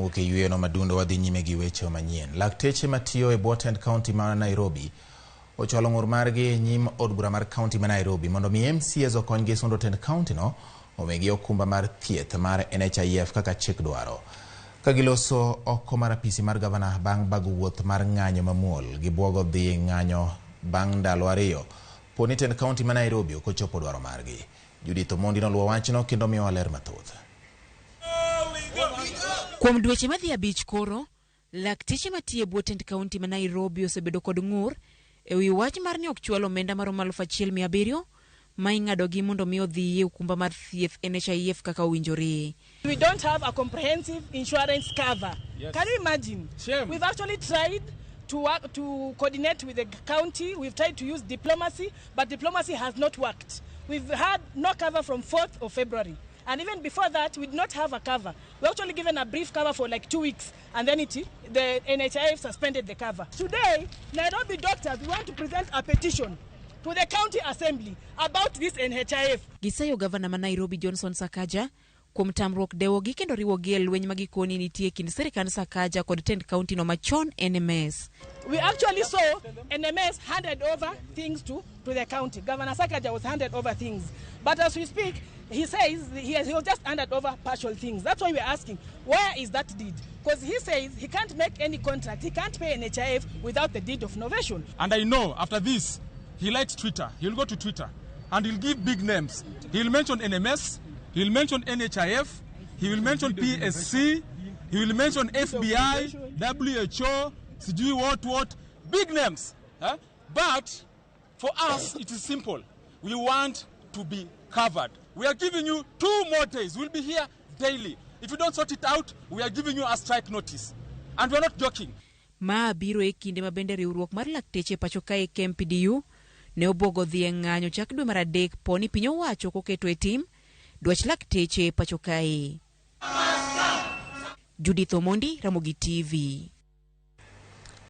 Kawuok e yueno madundo wadhi nyime gi weche manyien. Lakteche matiyo e Botend County ma Nairobi ocholo ng'ur margi nyim od bura mar county ma Nairobi mondo mi MCAs okonygi sundo tend county no omigi okumba mar thieth mar NHIF kaka chik dwaro. Kagiloso oko mar apisi mar gavana bang' bago wuoth mar ng'anyo mamuol gi buogo dhi ng'anyo bang' ndalo 2 poni tend county ma Nairobi okochopo dwaro margi. Judith Omondi noluwo wachno kendo miyo ler mathoth. Kuom dweche madhi 5 koro, lakteche matiyo e Botend County ma Nairobi osebedo kod ng'ur e wi wach mar ni ok chwal omenda mar 1,700 ma ing'adogi mondo mi odhi e okumba mar thieth NHIF kaka owinjore. We don't have a comprehensive insurance cover. Yes. Can you imagine? Shame. We've actually tried to coordinate with the county. We've tried to use diplomacy, but diplomacy has not worked. We've had no cover from 4th of February. And even before that, we did not have a cover. We actually given a brief cover for like 2 weeks, and then the NHIF suspended the cover. Today, Nairobi doctors want to present a petition to the county assembly about this NHIF. Gisayo Governor ma Nairobi Johnson Sakaja kuom tamruok dewogi kendo riwogi e lweny magikoni nitie kind sirikand Sakaja kod tend county no machon NMS. We actually saw NMS handed over things to the county. Governor Sakaja was handed over things. But as we speak, he says he was just handed over partial things. That's why we're asking, where is that deed? Because he says he can't make any contract. He can't pay NHIF without the deed of novation. And I know after this, he likes Twitter. He'll go to Twitter and he'll give big names. He'll mention NMS, he'll mention NHIF, he will mention PSC, he will mention FBI, WHO, CG what, big names. But for us, it is simple. We want to be covered. We are giving you 2 more days. We'll be here daily. If you don't sort it out, we are giving you a strike notice. And we're not joking. Ma biro e kinde mabende riwruok mar lakteche pacho kae KMPDU ne obuogo dhi ng'anyo chak dwe mar 3 poni piny owacho koketo e tim dwach lakteche pacho kae. Judith Omondi, Ramogi TV.